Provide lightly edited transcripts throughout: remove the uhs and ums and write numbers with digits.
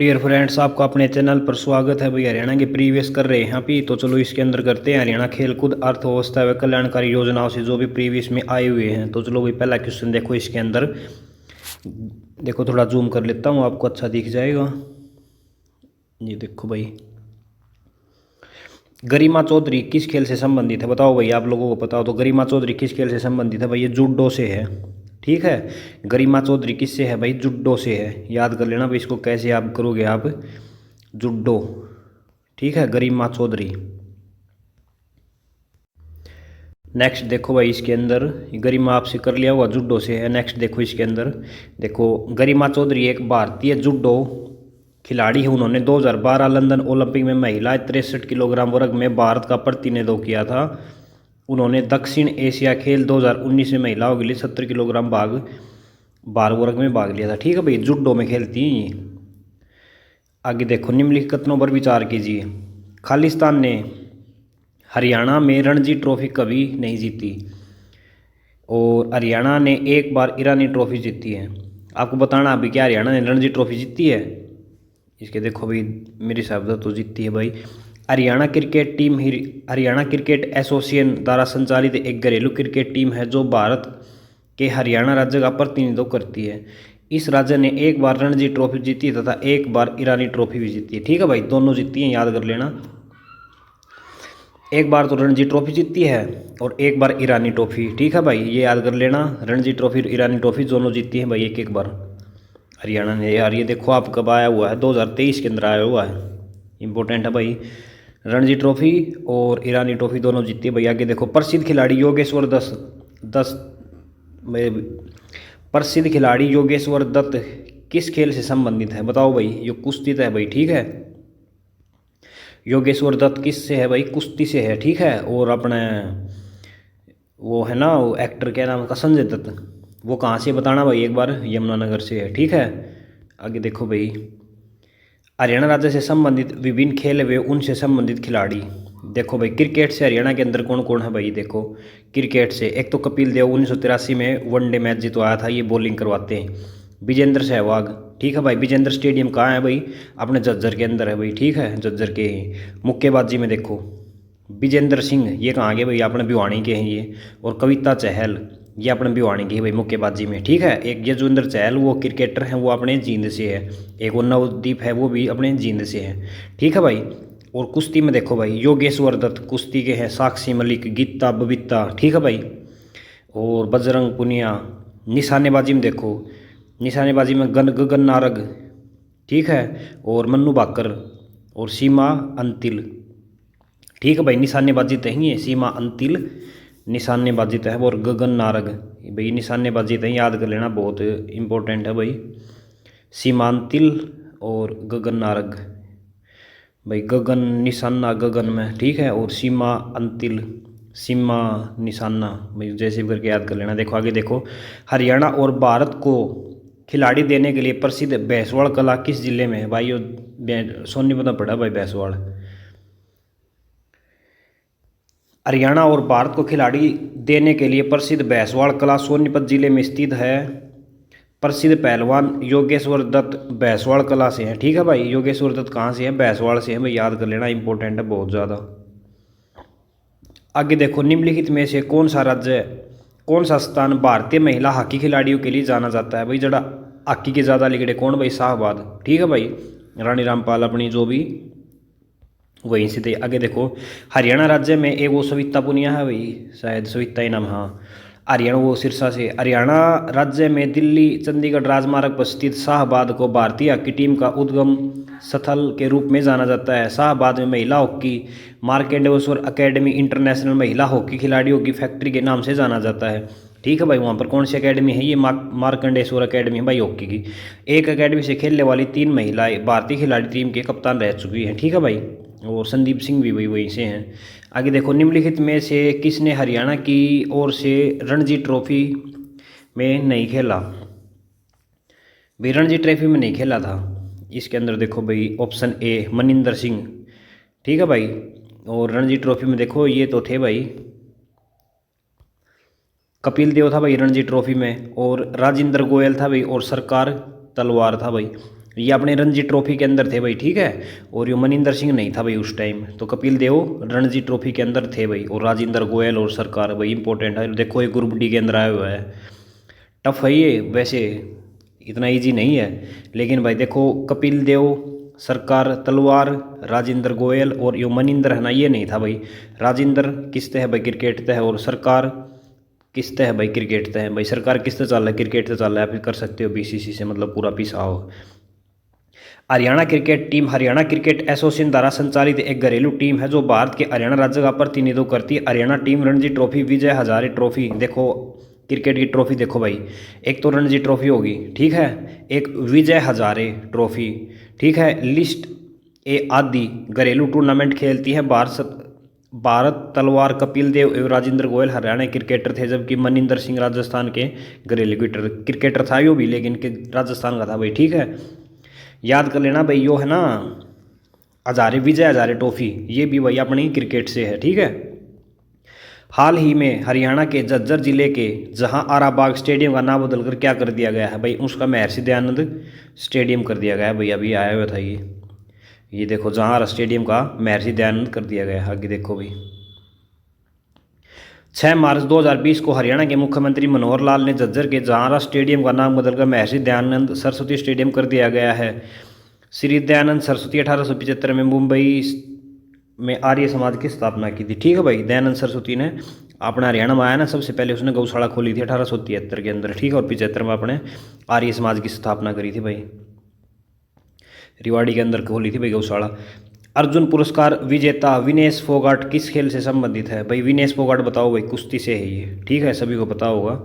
Dear friends, आपका अपने channel पर स्वागत है भाई। हरियाणा के प्रीवियस कर रहे हैं अभी, तो चलो इसके अंदर करते हैं हरियाणा खेलकूद अर्थव्यवस्था व कल्याणकारी योजनाओं से जो भी प्रीवियस में आए हुए हैं। तो चलो भाई, पहला क्वेश्चन देखो इसके अंदर। देखो थोड़ा जूम कर लेता हूँ, आपको अच्छा दिख जाएगा। ये देखो भाई, गरिमा चौधरी किस खेल से संबंधित है? बताओ भाई, आप लोगों को पता हो तो गरिमा चौधरी किस खेल से संबंधित है? भाई ये जूडो से है। ठीक है, गरिमा चौधरी किससे है? भाई जूडो से है। याद कर लेना भाई, इसको कैसे याद करोगे आप? जूडो। ठीक है, गरिमा चौधरी। नेक्स्ट देखो भाई, इसके अंदर गरिमा आपसे कर लिया हुआ, जूडो से है। नेक्स्ट देखो इसके अंदर, देखो गरिमा चौधरी एक भारतीय जूडो खिलाड़ी है। उन्होंने 2012 लंदन ओलंपिक में महिला 63 किलोग्राम वर्ग में भारत का प्रतिनिधित्व किया था। उन्होंने दक्षिण एशिया खेल 2019 में महिलाओं के लिए 70 किलोग्राम भार वर्ग में भाग लिया था। ठीक है भाई, जूडो में खेलती हैं ये। आगे देखो, निम्नलिखित कथनों पर विचार कीजिए। खालिस्तान ने हरियाणा में रणजी ट्रॉफी कभी नहीं जीती और हरियाणा ने एक बार ईरानी ट्रॉफी जीती है। आपको बताना अभी, क्या हरियाणा ने रणजी ट्रॉफी जीती है? इसके देखो भाई, मेरे हिसाब से तो जीती है भाई। Haryana cricket team Haryana cricket association द्वारा संचालित एक घरेलू क्रिकेट टीम है जो भारत के हरियाणा राज्य का प्रतिनिधित्व करती है। इस राज्य ने एक बार रणजी ट्रॉफी जीती है तथा एक बार ईरानी ट्रॉफी भी जीती है। ठीक है भाई, दोनों जीती हैं, याद कर लेना। एक बार तो रणजी ट्रॉफी जीती है और एक बार ईरानी ट्रॉफी। ठीक है भाई, ये याद कर लेना, रणजी ट्रॉफी और ईरानी ट्रॉफी दोनों जीती हैं भाई, एक एक बार हरियाणा ने। यार ये देखो, आप कब आया हुआ है? 2023 के अंदर आया हुआ है। इंपॉर्टेंट है भाई, रणजी ट्रॉफी और ईरानी ट्रॉफी दोनों जीती है भाई। आगे देखो, प्रसिद्ध खिलाड़ी योगेश्वर दस प्रसिद्ध खिलाड़ी योगेश्वर दत्त किस खेल से संबंधित है? बताओ भाई, ये कुश्ती है भाई। ठीक है, योगेश्वर दत्त किस से है भाई? कुश्ती से है। ठीक है, और अपने वो है ना, वो एक्टर क्या नाम का, संजय दत्त, वो कहाँ से बताना भाई एक बार? यमुनानगर से है। ठीक है, आगे देखो भाई, हरियाणा राज्य से संबंधित विभिन्न खेल वे उनसे संबंधित खिलाड़ी। देखो भाई, क्रिकेट से हरियाणा के अंदर कौन कौन है भाई? देखो, क्रिकेट से एक तो कपिल देव 1983 में वनडे मैच जितवाया था, ये बॉलिंग करवाते हैं। विजेंद्र सहवाग। ठीक है भाई, विजेंद्र स्टेडियम कहाँ है भाई? अपने झज्जर के अंदर है भाई। ठीक है, झज्जर के ही। मुक्केबाजी में देखो, विजेंद्र सिंह, ये कहाँ के भाई? अपने भिवानी के हैं ये। और कविता चहल, ये अपने भिवानी की है भाई, मुक्केबाजी में। ठीक है, एक यजवेंद्र चहल, वो क्रिकेटर हैं, वो अपने जींद से है। एक वो नवदीप है, वो भी अपने जींद से है। ठीक है भाई, और कुश्ती में देखो भाई, योगेश्वर दत्त कुश्ती के हैं, साक्षी मलिक, गीता बबीता। ठीक है भाई, और बजरंग पुनिया। निशानेबाजी में देखो, निशानेबाजी में गगन नारग। ठीक है, और मन्नू भाकर और सीमा अंतिल। ठीक है भाई, निशानेबाजी तही है, सीमा अंतिल निशानेबाजी है, और गगन नारग भाई निशानेबाजी तही, याद कर लेना, बहुत इंपॉर्टेंट है भाई। सीमांतिल और गगन नारग भाई, गगन निशाना गगन में। ठीक है, और सीमा अंतिल सीमा निशाना भाई, जैसे भी करके याद कर लेना। देखो आगे देखो, हरियाणा और भारत को खिलाड़ी देने के लिए प्रसिद्ध भैंसवाड़ कला किस जिले में है? भाई ये सोनीपत पड़ा भाई, भैंसवाड़। हरियाणा और भारत को खिलाड़ी देने के लिए प्रसिद्ध भैंसवाड़ कला सोनीपत जिले में स्थित है। प्रसिद्ध पहलवान योगेश्वर दत्त भैंसवाड़ कला से हैं। ठीक है भाई, योगेश्वर दत्त कहाँ से है? भैंसवाड़ से है भाई, याद कर लेना, इंपॉर्टेंट है बहुत ज़्यादा। आगे देखो, निम्नलिखित में से कौन सा राज्य, कौन सा स्थान भारतीय महिला हॉकी खिलाड़ियों के लिए जाना जाता है? भाई जरा हॉकी के ज़्यादा लिगड़े कौन भाई? शाहबाद। ठीक है भाई, रानी रामपाल अपनी जो भी वहीं से थे। आगे देखो, हरियाणा राज्य में एक वो सविता पुनिया है भाई, शायद सविता ही नाम। हाँ, हरियाणा वो सिरसा से। हरियाणा राज्य में दिल्ली चंडीगढ़ राजमार्ग पर स्थित शाहबाद को भारतीय हॉकी टीम का उद्गम स्थल के रूप में जाना जाता है। शाहबाद में महिला हॉकी मार्केंडेश्वर अकेडमी इंटरनेशनल महिला हॉकी खिलाड़ियों की फैक्ट्री के नाम से जाना जाता है। ठीक है भाई, वहाँ पर कौन सी अकेडमी है? ये मार्कंडेश्वर अकेडमी है भाई, हॉकी की। एक अकेडमी से खेलने वाली 3 महिलाएं भारतीय खिलाड़ी टीम के कप्तान रह चुकी हैं। ठीक है भाई, और संदीप सिंह भी वहीं से हैं। आगे देखो, निम्नलिखित में से किसने हरियाणा की ओर से रणजी ट्रॉफी में नहीं खेला? भाई रणजी ट्रॉफी में नहीं खेला था। इसके अंदर देखो भाई, ऑप्शन ए मनिंदर सिंह। ठीक है भाई, और रणजी ट्रॉफी में देखो, ये तो थे भाई, कपिल देव था भाई रणजी ट्रॉफी में, और राजेंद्र गोयल था भाई, और सरकार तलवार था भाई। ये अपने रणजी ट्रॉफी के अंदर थे भाई, ठीक है। और ये मनिंदर सिंह नहीं था भाई उस टाइम, तो कपिल देव रणजी ट्रॉफी के अंदर थे भाई। और राजेंद्र गोयल और सरकार भाई इंपॉर्टेंट है, देखो ये ग्रुप डी के अंदर आया हुआ है। टफ है ये वैसे, इतना इजी नहीं है, लेकिन भाई देखो कपिल देव, सरकार, तलवार, राजेंद्र गोयल और यो मनिंदर है ना, ये नहीं था भाई। राजेंद्र किस्ते है भाई क्रिकेट तय है, और सरकार किस्ते है भाई क्रिकेट तय है भाई। सरकार किस्ते चल रहा है, क्रिकेट से चल रहा है, आप कर सकते हो बीसीसी से, मतलब पूरा पिसा हो। Haryana cricket team Haryana cricket association द्वारा संचालित एक घरेलू टीम है जो भारत के हरियाणा राज्य का प्रतिनिधित्व करती है। Haryana team Ranji trophy, Vijay Hazare trophy, देखो क्रिकेट की ट्रॉफी देखो भाई, एक तो रणजी ट्रॉफी होगी, ठीक है, एक विजय हजारे ट्रॉफी, ठीक है, लिस्ट ए आदि घरेलू टूर्नामेंट खेलती है। भारत तलवार, कपिल देव एवं राजेंद्र गोयल हरियाणा क्रिकेटर थे, जबकि मनिंदर सिंह राजस्थान के घरेलू क्रिकेटर था यो भी, लेकिन राजस्थान का था भाई, ठीक है। याद कर लेना भाई, यो है ना हजारे, विजय हजारे ट्रॉफी, ये भी भाई अपनी क्रिकेट से है, ठीक है। हाल ही में हरियाणा के झज्जर जिले के जहां आराबाग स्टेडियम का नाम बदलकर क्या कर दिया गया है भाई, उसका महर्षि दयानंद स्टेडियम कर दिया गया है भाई। अभी आया हुआ था ये देखो, जहां स्टेडियम का महर्षि दयानंद कर दिया गया है। आगे देखो भाई, 6 मार्च 2020 को हरियाणा के मुख्यमंत्री मनोहर लाल ने झज्जर के जहारा स्टेडियम का नाम बदलकर महर्षि दयानंद सरस्वती स्टेडियम कर दिया गया है। श्री दयानंद सरस्वती 1875 में मुंबई में आर्य समाज की स्थापना की थी, ठीक है भाई। दयानंद सरस्वती ने अपना हरियाणा में आया ना, सबसे पहले उसने गौशाला खोली थी 1873 के अंदर, ठीक है, और 75 में अपने आर्य समाज की स्थापना करी थी भाई, रिवाड़ी के अंदर खोली थी भाई गौशाला। अर्जुन पुरस्कार विजेता विनेश फोगाट किस खेल से संबंधित है भाई? विनेश फोगाट बताओ भाई, कुश्ती से है ये, ठीक है, सभी को पता होगा।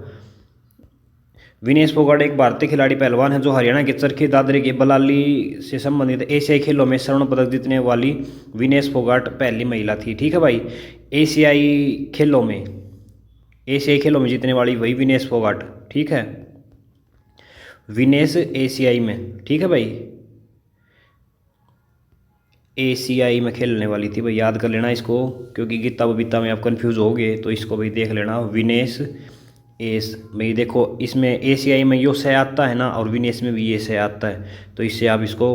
विनेश फोगाट एक भारतीय खिलाड़ी पहलवान है जो हरियाणा के चरखी दादरे के बलाली से संबंधित है। एशियाई खेलों में स्वर्ण पदक जीतने वाली विनेश फोगाट पहली महिला थी, ठीक है भाई। एशियाई खेलों में जीतने वाली वही विनेश फोगाट, ठीक है, विनेश एशियाई में, ठीक है भाई, एशियाई में खेलने वाली थी भाई। याद कर लेना इसको, क्योंकि गीता बबीता में आप कंफ्यूज हो गए तो इसको भाई देख लेना, विनेश एस भाई। देखो इसमें एशियाई में यो से आता है ना, और विनेश में भी ये से आता है, तो इससे आप इसको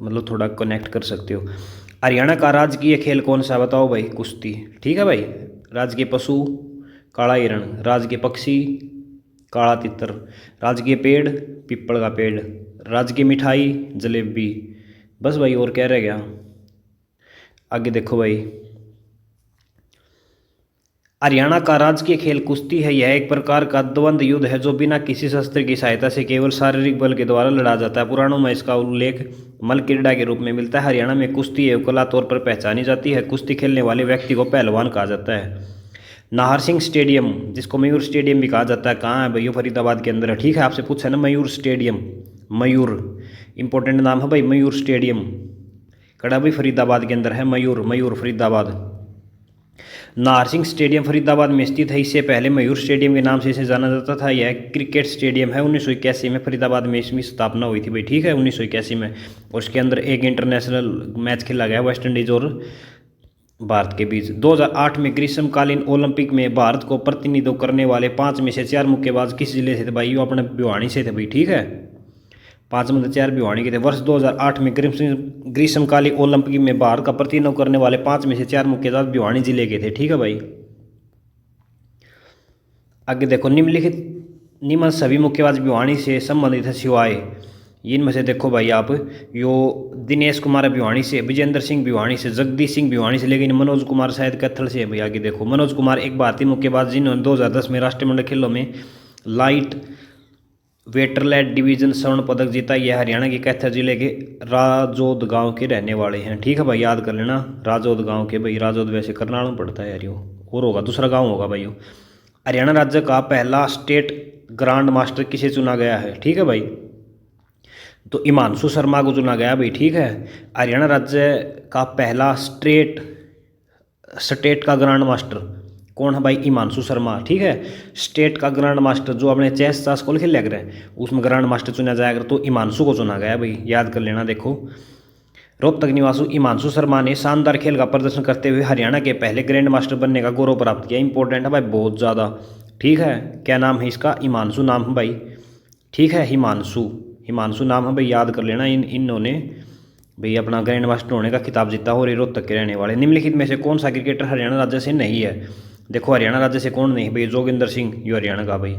मतलब थोड़ा कनेक्ट कर सकते हो। हरियाणा का राजकीय खेल कौन सा बताओ भाई? कुश्ती, ठीक है भाई। राजकीय पशु काला हिरण, राजकीय पक्षी काला तितर, राजकीय पेड़ पीपल का पेड़, राजकीय मिठाई जलेबी। बस भाई, और क्या रह गया? आगे देखो भाई, हरियाणा का राजकीय खेल कुश्ती है। यह एक प्रकार का द्वंद्व युद्ध है जो बिना किसी शस्त्र की सहायता से केवल शारीरिक बल के द्वारा लड़ा जाता है। पुराणों में इसका उल्लेख मल्ल क्रीड़ा के रूप में मिलता है। हरियाणा में कुश्ती एवं कला तौर पर पहचानी जाती है। कुश्ती खेलने वाले व्यक्ति को पहलवान कहा जाता है। नाहर सिंह स्टेडियम, जिसको मयूर स्टेडियम भी कहा जाता है, कहाँ है भाई? ये फरीदाबाद के अंदर है, ठीक है। आपसे पूछा है ना मयूर स्टेडियम, मयूर इंपॉर्टेंट नाम है भाई, मयूर स्टेडियम कड़ा भाई फरीदाबाद के अंदर है, मयूर फरीदाबाद। नाहर सिंह स्टेडियम फरीदाबाद में स्थित है। इससे पहले मयूर स्टेडियम के नाम से इसे जाना जाता था। यह क्रिकेट स्टेडियम है। 1981 में फरीदाबाद में इसकी स्थापना हुई थी भाई, ठीक है, 1981 में। और उसके अंदर एक इंटरनेशनल मैच खेला गया वेस्ट इंडीज और भारत के बीच। 2008 में ग्रीष्मकालीन ओलंपिक में भारत को प्रतिनिधित्व करने वाले 5 में से 4 मुक्केबाज किस जिले से थे भाई? वो अपने भिवानी से थे भाई, ठीक है, 5 में से 4 भिवानी के थे। वर्ष 2008 में ग्रीष्मकालीन ओलंपिक में भारत का प्रतिनिधित्व करने वाले 5 में से 4 मुक्केबाज भिवानी जिले के थे, ठीक है भाई। आगे देखो, निम्न सभी मुक्केबाज भिवानी से संबंधित है सिवाय इनमें से। देखो भाई आप, यो दिनेश कुमार भिवानी से, विजेंद्र सिंह भिवानी से, जगदीश सिंह भिवानी से, लेकिन मनोज कुमार शायद कैथल से है भाई। आगे देखो, मनोज कुमार एक भारतीय मुक्केबाज जिन्होंने 2010 में राष्ट्रमंडल खेलों में लाइट वेटरलैट डिवीजन स्वर्ण पदक जीता। यह हरियाणा के कैथल जिले के राजौद गांव के रहने वाले हैं, ठीक है भाई, याद कर लेना, राजौद गांव के भाई। राजौद वैसे करनाल में पड़ता है यार, यो और होगा दूसरा गांव होगा भाई। यो हरियाणा राज्य का पहला स्टेट ग्रांड मास्टर किसे चुना गया है? ठीक है भाई, तो हिमांशु शर्मा को चुना गया भाई, ठीक है। हरियाणा राज्य का पहला स्टेट का ग्रांड मास्टर कौन है भाई? हिमांशु शर्मा, ठीक है। स्टेट का ग्रांड मास्टर जो अपने चेस चास को खेल रहे हैं उसमें ग्रांड मास्टर चुना जाएगा, तो हिमांशु को चुना गया भाई, याद कर लेना। देखो, रोहतक निवासी हिमांशु शर्मा ने शानदार खेल का प्रदर्शन करते हुए हरियाणा के पहले ग्रैंड मास्टर बनने का गौरव प्राप्त किया। इंपॉर्टेंट है भाई, बहुत ज़्यादा, ठीक है। क्या नाम है इसका? हिमांशु नाम है भाई, ठीक है, हिमांशु हिमांशु नाम है भाई, याद कर लेना। इन्होंने भाई अपना ग्रैंड मास्टर होने का खिताब जीता और ये रोहतक के रहने वाले। निम्नलिखित में से कौन सा क्रिकेटर हरियाणा राज्य से नहीं है? देखो हरियाणा राज्य से कौन नहीं भाई, जोगिंदर सिंह ये हरियाणा का भाई,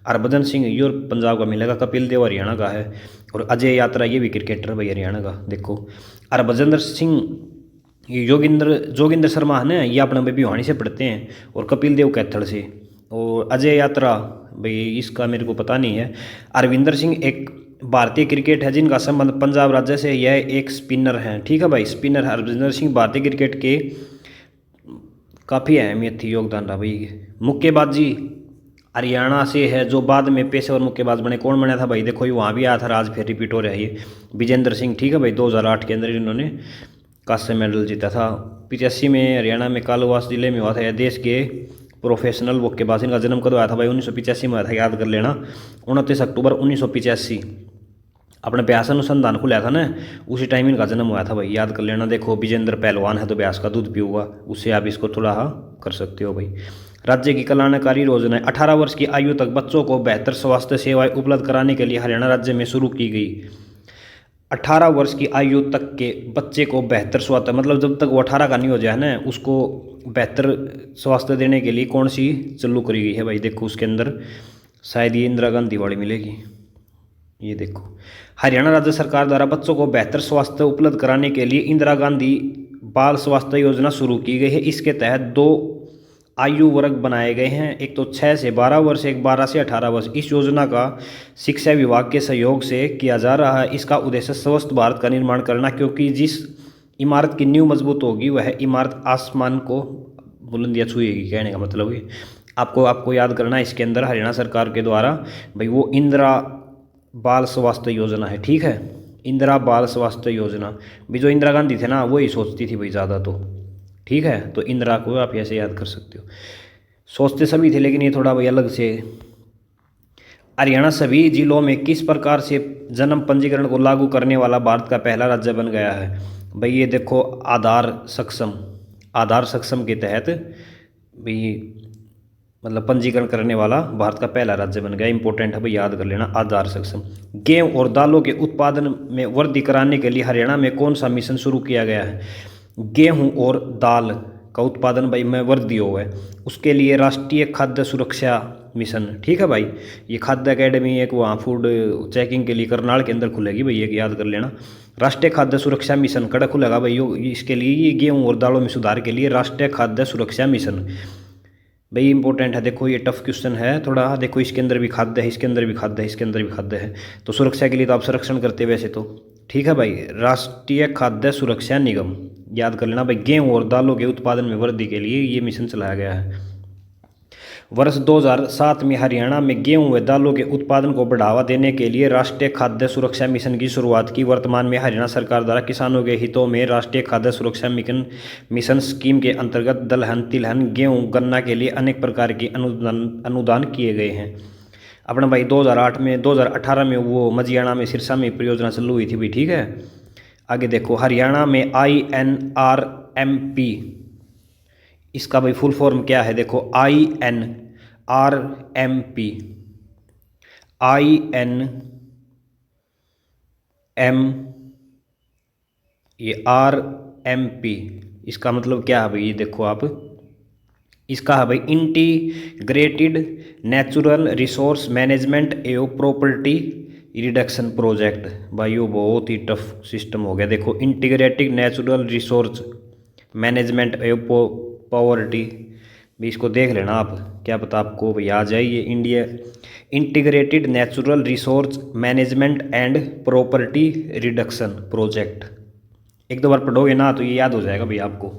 हरभजन सिंह ये पंजाब का मिलेगा, कपिल देव हरियाणा का है, और अजय यात्रा ये भी क्रिकेटर भाई हरियाणा का। देखो हरभजन सिंह, ये जोगिंदर शर्मा है ना, ये अपना भाई भिवानी से पढ़ते हैं, और कपिल देव कैथल से, और अजय यात्रा भाई इसका मेरे को पता नहीं है। अरविंदर सिंह एक भारतीय क्रिकेट है जिनका संबंध पंजाब राज्य से, यह एक स्पिनर हैं, ठीक है भाई। स्पिनर हरभजन सिंह भारतीय क्रिकेट के काफ़ी अहमियत थी, योगदान रहा भाई। मुक्केबाजी हरियाणा से है, जो बाद में पेशेवर मुक्केबाज बने। कौन बना था भाई? देखो ये वहाँ भी आया था, आज फिर रिपीट हो रहा है ये, विजेंद्र सिंह, ठीक है भाई। 2008 के अंदर इन्होंने कांस्य मेडल जीता था। 85 में हरियाणा में कालवास जिले में हुआ था। यह देश के प्रोफेशनल मुक्केबाज, इनका जन्म कब हुआ था भाई? 1985 में हुआ था, याद कर लेना, 29 अक्टूबर 1985। अपने ब्यास अनुसंधान खुला था ना, उसी टाइम इनका जन्म हुआ था भाई, याद कर लेना। देखो विजेंद्र पहलवान है तो ब्यास का दूध पीऊंगा, उससे आप इसको थोड़ा कर सकते हो भाई। राज्य की कल्याणकारी योजनाएं। 18 वर्ष की आयु तक बच्चों को बेहतर स्वास्थ्य सेवाएं उपलब्ध कराने के लिए हरियाणा राज्य में शुरू की गई। 18 वर्ष की आयु तक के बच्चे को बेहतर स्वास्थ्य, मतलब जब तक वो 18 का नहीं हो जाए ना, उसको बेहतर स्वास्थ्य देने के लिए कौन सी चालू करी गई है भाई? देखो उसके अंदर शायद ये इंदिरा गांधी वाली मिलेगी। ये देखो, हरियाणा राज्य सरकार द्वारा बच्चों को बेहतर स्वास्थ्य उपलब्ध कराने के लिए इंदिरा गांधी बाल स्वास्थ्य योजना शुरू की गई है। इसके तहत 2 आयु वर्ग बनाए गए हैं, एक तो 6 से 12 वर्ष, एक 12 से 18 वर्ष। इस योजना का शिक्षा विभाग के सहयोग से किया जा रहा है। इसका उद्देश्य स्वस्थ भारत का निर्माण करना, क्योंकि जिस इमारत की नींव मजबूत होगी वह इमारत आसमान को बुलंदियाँ छुएगी। कहने का मतलब है आपको याद करना, इसके अंदर हरियाणा सरकार के द्वारा भाई वो इंदिरा बाल स्वास्थ्य योजना है, ठीक है। इंदिरा बाल स्वास्थ्य योजना भी जो इंदिरा गांधी थे ना, वही सोचती थी भाई ज़्यादा, तो ठीक है। तो इंदिरा को आप ऐसे याद कर सकते हो, सोचते सभी थे लेकिन ये थोड़ा भाई अलग से। हरियाणा सभी जिलों में किस प्रकार से जन्म पंजीकरण को लागू करने वाला भारत का पहला राज्य बन गया है भाई? ये देखो आधार सक्षम के तहत भाई मतलब पंजीकरण करने वाला भारत का पहला राज्य बन गया। इंपॉर्टेंट है भाई, याद कर लेना, आधार सक्षम। गेहूं और दालों के उत्पादन में वृद्धि कराने के लिए हरियाणा में कौन सा मिशन शुरू किया गया है? गेहूं और दाल का उत्पादन भाई में वृद्धि हो है, उसके लिए राष्ट्रीय खाद्य सुरक्षा मिशन, ठीक है भाई। ये खाद्य एकेडमी एक वहाँ फूड चेकिंग के लिए करनाल के अंदर खुलेगी भाई, एक याद कर लेना। राष्ट्रीय खाद्य सुरक्षा मिशन कड़ा खुलेगा भाई, इसके लिए ये गेहूं और दालों में सुधार के लिए राष्ट्रीय खाद्य सुरक्षा मिशन भाई इंपॉर्टेंट है। देखो ये टफ क्वेश्चन है थोड़ा, देखो इसके अंदर भी खाद्य है, इसके अंदर भी खाद्य है, इसके अंदर भी खाद्य है, तो सुरक्षा के लिए तो आप संरक्षण करते हैं वैसे तो, ठीक है भाई। राष्ट्रीय खाद्य सुरक्षा निगम, याद कर लेना भाई। गेहूं और दालों के उत्पादन में वृद्धि के लिए ये मिशन चलाया गया है। वर्ष 2007 में हरियाणा में गेहूं व दालों के उत्पादन को बढ़ावा देने के लिए राष्ट्रीय खाद्य सुरक्षा मिशन की शुरुआत की। वर्तमान में हरियाणा सरकार द्वारा किसानों के हितों में राष्ट्रीय खाद्य सुरक्षा मिशन स्कीम के अंतर्गत दलहन, तिलहन, गेहूं, गन्ना के लिए अनेक प्रकार के अनुदान किए गए हैं। अपना भाई 2018 में वो मजियाणा में सिरसा में परियोजना चालू हुई थी भाई, ठीक है। आगे देखो, हरियाणा में INRMP, इसका भाई फुल फॉर्म क्या है? देखो INRMP, RMP, इसका मतलब क्या है भाई? ये देखो आप, इसका है भाई इंटीग्रेटेड नेचुरल रिसोर्स मैनेजमेंट एवं प्रॉपर्टी रिडक्शन प्रोजेक्ट। भाई वो बहुत ही टफ सिस्टम हो गया। देखो इंटीग्रेटेड नेचुरल रिसोर्स मैनेजमेंट एवं पॉवर्टी भी, इसको देख लेना आप, क्या पता आपको भाई आ जाइए। India integrated natural resource management and property reduction project, एक दो बार पढ़ोगे ना तो ये याद हो जाएगा भाई आपको।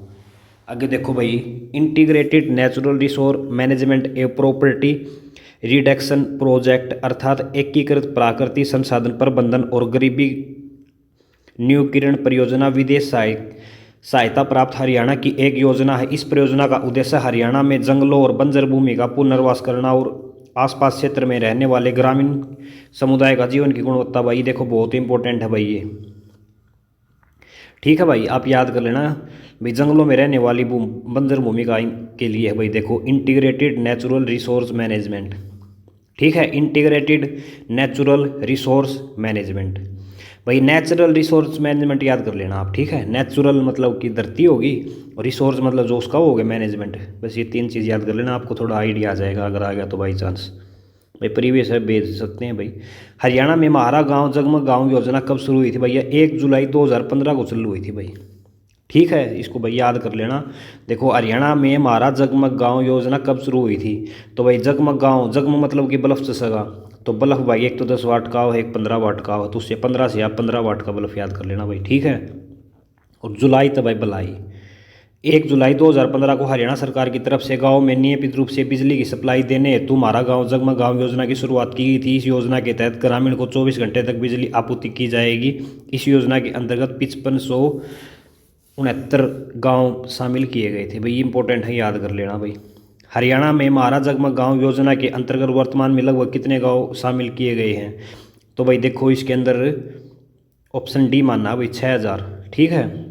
आगे देखो भाई, इंटीग्रेटेड नेचुरल रिसोर्स मैनेजमेंट एवं प्रॉपर्टी रिडक्शन प्रोजेक्ट अर्थात एकीकृत प्राकृतिक संसाधन प्रबंधन और गरीबी न्यूकीकरण परियोजना विदेश सहायता प्राप्त हरियाणा की एक योजना है। इस परियोजना का उद्देश्य हरियाणा में जंगलों और बंजर भूमि का पुनर्वास करना और आसपास क्षेत्र में रहने वाले ग्रामीण समुदाय का जीवन की गुणवत्ता। भाई देखो बहुत इंपॉर्टेंट है भाई ये, ठीक है भाई, आप याद कर लेना भाई। जंगलों में रहने वाली बंजर भूमि का के लिए है भाई, देखो इंटीग्रेटेड नेचुरल रिसोर्स मैनेजमेंट, ठीक है। इंटीग्रेटेड नेचुरल रिसोर्स मैनेजमेंट, भाई नेचुरल रिसोर्स मैनेजमेंट याद कर लेना आप, ठीक है। नेचुरल मतलब कि धरती होगी, और रिसोर्स मतलब जो उसका हो गया मैनेजमेंट। बस ये तीन चीज़ याद कर लेना, आपको थोड़ा आइडिया आ जाएगा, अगर आ गया तो बाई चांस। भाई प्रीवियस है, भेज सकते हैं भाई। हरियाणा में हमारा गांव जगमग गांव योजना कब शुरू हुई थी भैया? 1 जुलाई 2015 को चालू हुई थी भाई, ठीक है। इसको भाई याद कर लेना। देखो हरियाणा में हमारा जगमग गांव योजना कब शुरू हुई थी? तो भाई जगमग गांव, जगमग मतलब कि बल्ब से सगा, तो बल्ब भाई एक तो 10 वाट का हो, एक 15 वाट का हो, तो उससे 15 से आप 15 वाट का बल्ब याद कर लेना भाई, ठीक है। और जुलाई तो भाई बलाई, 1 जुलाई 2015 को हरियाणा सरकार की तरफ से गांव में नियमित रूप से बिजली की सप्लाई देने हेतु हमारा गांव जगमग गांव योजना की शुरुआत की गई थी। इस योजना के तहत ग्रामीण को 24 घंटे तक बिजली आपूर्ति की जाएगी। इस योजना के अंतर्गत 5569 गांव शामिल किए गए थे भाई, इंपॉर्टेंट है, याद कर लेना भाई। हरियाणा में हमारा जगमग गांव योजना के अंतर्गत वर्तमान में लगभग कितने गांव शामिल किए गए हैं? तो भाई देखो इसके अंदर ऑप्शन डी मानना भाई 6000, ठीक है।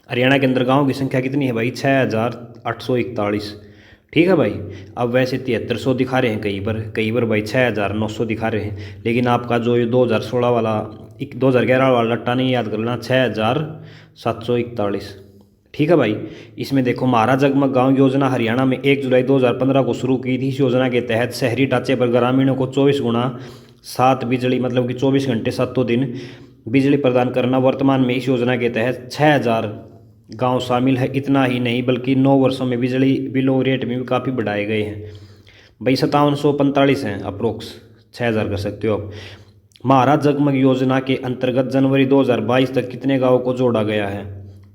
हरियाणा के अंदर गाँव की संख्या कितनी है भाई? 6841, ठीक है भाई। अब वैसे 7300 दिखा रहे हैं कई बार भाई 6900 दिखा रहे हैं, लेकिन आपका जो ये 2016 वाला 2011 वाला रट्टा नहीं याद कर लेना, 6741, ठीक है भाई। इसमें देखो हमारा जगमग गांव योजना हरियाणा में 1 जुलाई 2015 को शुरू की थी। इस योजना के तहत शहरी ढांचे पर ग्रामीणों को 24x7 बिजली मतलब कि 24 घंटे 7 दिन बिजली प्रदान करना। वर्तमान में इस योजना के तहत 6000 गांव शामिल है। इतना ही नहीं बल्कि 9 वर्षों में बिजली बिलों रेट में भी काफ़ी बढ़ाए गए हैं भाई, 5745 हैं अप्रोक्स, 6000 कर सकते हो आप। महाराज जगमग योजना के अंतर्गत जनवरी 2022 तक कितने गाँव को जोड़ा गया है?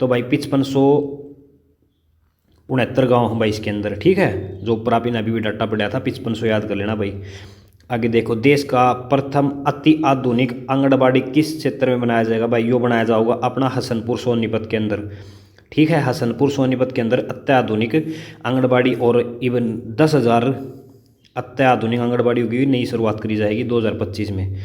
तो भाई 5569 गाँव हैं भाई इसके अंदर, ठीक है। जो ऊपर आपने अभी भी डाटा पढ़ा था 5500 याद कर लेना भाई। आगे देखो, देश का प्रथम अति आधुनिक आंगनबाड़ी किस क्षेत्र में बनाया जाएगा? भाई यो बनाया जाएगा अपना हसनपुर सोनीपत के अंदर, ठीक है। हसनपुर सोनीपत के अंदर अत्याधुनिक आंगनबाड़ी और इवन 10,000 अत्याधुनिक आंगनबाड़ी की नई शुरुआत करी जाएगी 2025 में।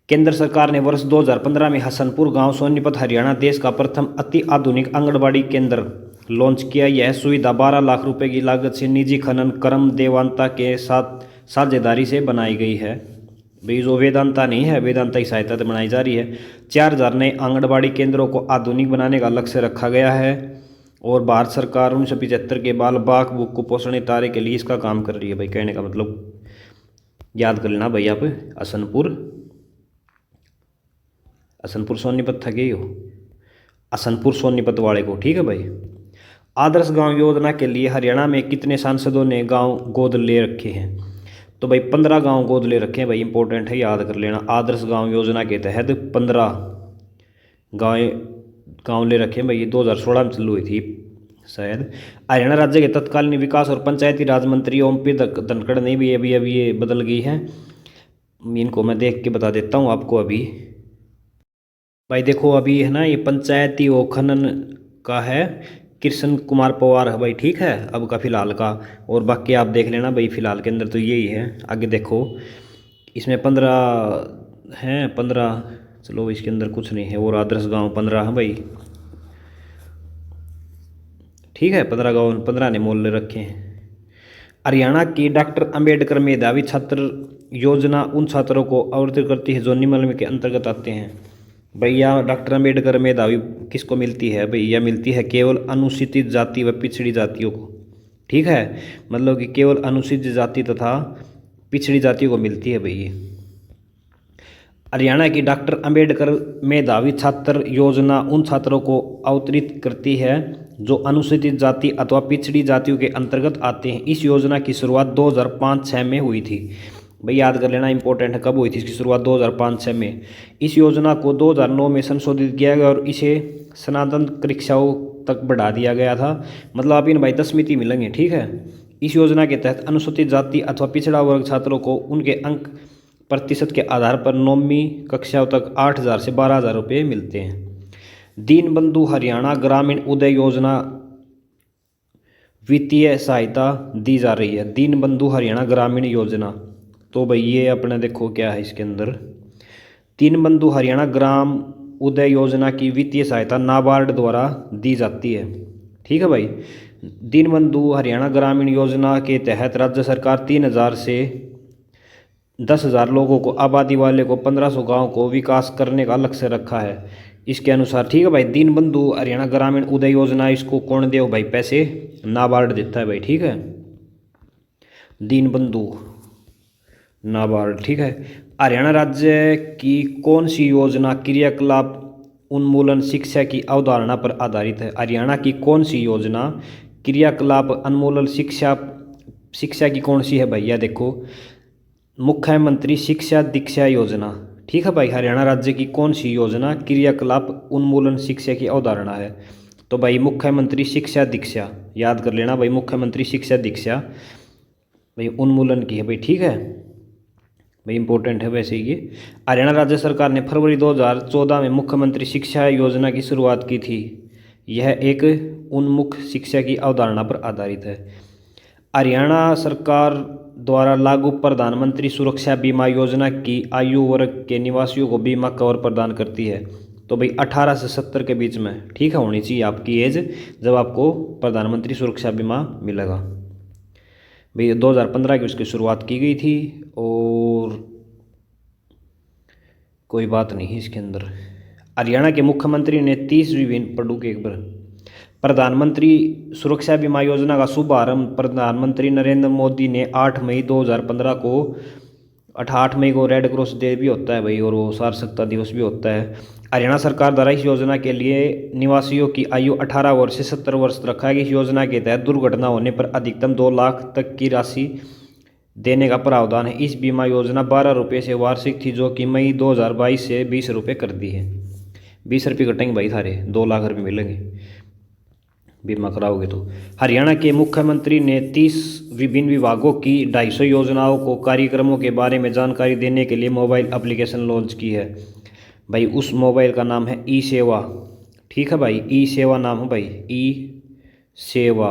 केंद्र सरकार ने वर्ष 2015 में हसनपुर गांव सोनीपत हरियाणा देश का प्रथम अति आधुनिक आंगनबाड़ी केंद्र लॉन्च किया। यह सुविधा 12 लाख रुपए की लागत से निजी खनन कर्म देवांता के साथ साझेदारी से बनाई गई है भाई। जो वेदांता नहीं है, वेदांता की सहायता से बनाई जा रही है। 4000 नए आंगनबाड़ी केंद्रों को आधुनिक बनाने का लक्ष्य रखा गया है। और भारत सरकार 1975 के बाल बाक बुक कुपोषण तारे के लिए इसका काम कर रही है भाई। कहने का मतलब याद कर लेना भाई आप, असनपुर सोनीपत था गई हो, असनपुर सोनीपत वाले को, ठीक है भाई। आदर्श गांव योजना के लिए हरियाणा में कितने सांसदों ने गांव गोद ले रखे हैं? तो भाई 15 गांव गोद ले रखे हैं भाई, इंपॉर्टेंट है, याद कर लेना। आदर्श गांव योजना के तहत 15 गांव ले रखे हैं भाई। ये 2016 में चालू हुई थी शायद। हरियाणा राज्य के तत्कालीन विकास और पंचायती राज मंत्री ओम पी धनखड़ ने भी अभी ये बदल गई है। इनको मैं देख के बता देता हूँ आपको अभी भाई। देखो अभी है ना, ये पंचायती और खनन का है, कृष्ण कुमार पवार है भाई, ठीक है, अब का फिलहाल का। और बाकी आप देख लेना भाई, फिलहाल के अंदर तो यही है। आगे देखो इसमें 15 हैं, 15, चलो इसके अंदर कुछ नहीं है। और आदर्श गांव 15 है भाई, ठीक है। 15 गाँव, 15 ने मोल रखे हैं। हरियाणा की डॉक्टर अंबेडकर मेधावी छात्र योजना उन छात्रों को आवंटित करती है जो निम्नलिखित के अंतर्गत आते हैं। भैया डॉक्टर अंबेडकर मेधावी किसको मिलती है भैया? मिलती है केवल अनुसूचित जाति व पिछड़ी जातियों को, ठीक है। मतलब कि केवल अनुसूचित जाति तथा पिछड़ी जातियों को मिलती है भैया। हरियाणा की डॉक्टर अंबेडकर मेधावी छात्र योजना उन छात्रों को आवंटित करती है जो अनुसूचित जाति अथवा पिछड़ी जातियों के अंतर्गत आते हैं। इस योजना की शुरुआत 2005-06 में हुई थी भाई, याद कर लेना, इंपॉर्टेंट है। कब हुई थी इसकी शुरुआत? 2005-06 में। इस योजना को 2009 में संशोधित किया गया और इसे स्नातक कक्षाओं तक बढ़ा दिया गया था। मतलब आप इन भाई 10वीं मिलेंगे, ठीक है। इस योजना के तहत अनुसूचित जाति अथवा पिछड़ा वर्ग छात्रों को उनके अंक प्रतिशत के आधार पर 9वीं कक्षाओं तक 8000 से 12000 रुपये मिलते हैं। दीनबंधु हरियाणा ग्रामीण उदय योजना वित्तीय सहायता दी जा रही है। दीनबंधु हरियाणा ग्रामीण योजना, तो भाई ये अपने देखो क्या है इसके अंदर। दीनबंधु हरियाणा ग्राम उदय योजना की वित्तीय सहायता नाबार्ड द्वारा दी जाती है, ठीक है भाई। दीनबंधु हरियाणा ग्रामीण योजना के तहत राज्य सरकार 3000 से 10,000 लोगों को, आबादी वाले को 1500 गाँव को विकास करने का लक्ष्य रखा है इसके अनुसार। ठीक है भाई। दीन बंधु हरियाणा ग्रामीण उदय योजना, इसको कौन दे भाई पैसे? नाबार्ड देता है भाई। ठीक है, दीन बंधु नाबार्ड। ठीक है। हरियाणा राज्य की कौन सी योजना क्रियाकलाप उन्मूलन शिक्षा की अवधारणा पर आधारित है? हरियाणा की कौन सी योजना क्रियाकलाप उन्मूलन शिक्षा की कौन सी है भैया? देखो, मुख्यमंत्री शिक्षा दीक्षा योजना। ठीक है भाई। हरियाणा राज्य की कौन सी योजना क्रियाकलाप उन्मूलन शिक्षा की अवधारणा है? तो भाई मुख्यमंत्री शिक्षा दीक्षा, याद कर लेना भाई, मुख्यमंत्री शिक्षा दीक्षा भाई उन्मूलन की है भाई। ठीक है भाई, इंपॉर्टेंट है वैसे ये। हरियाणा राज्य सरकार ने फरवरी 2014 में मुख्यमंत्री शिक्षा योजना की शुरुआत की थी। यह एक उन्मुख शिक्षा की अवधारणा पर आधारित है। हरियाणा सरकार द्वारा लागू प्रधानमंत्री सुरक्षा बीमा योजना की आयु वर्ग के निवासियों को बीमा कवर प्रदान करती है। तो भाई 18 से 70 के बीच में, ठीक है, होनी चाहिए आपकी एज जब आपको प्रधानमंत्री सुरक्षा बीमा मिलेगा। भाई 2015 की उसकी शुरुआत की गई थी और कोई बात नहीं इसके अंदर। हरियाणा के मुख्यमंत्री ने 30 विभिन्न पढ़ू के एक बार। प्रधानमंत्री सुरक्षा बीमा योजना का शुभारंभ प्रधानमंत्री नरेंद्र मोदी ने 8 मई 2015 को 8 मई को रेड क्रॉस डे भी होता है भाई, और वो सार्वजनिकता दिवस भी होता है। हरियाणा सरकार द्वारा इस योजना के लिए निवासियों की आयु 18 वर्ष से 70 वर्ष रखा गया। इस योजना के तहत दुर्घटना होने पर अधिकतम 2 लाख तक की राशि देने का प्रावधान है। इस बीमा योजना 12 रुपये से वार्षिक थी, जो कि मई 2022 से 20 रुपये कर दी है। 20 रुपये कटेंगे भाई सारे, 2 लाख रुपये मिलेंगे बीमा कराओगे तो। हरियाणा के मुख्यमंत्री ने 30 विभिन्न विभागों की 250 योजनाओं को कार्यक्रमों के बारे में जानकारी देने के लिए मोबाइल एप्लीकेशन लॉन्च की है भाई। उस मोबाइल का नाम है ई सेवा। ठीक है भाई, ई सेवा नाम है भाई, ई सेवा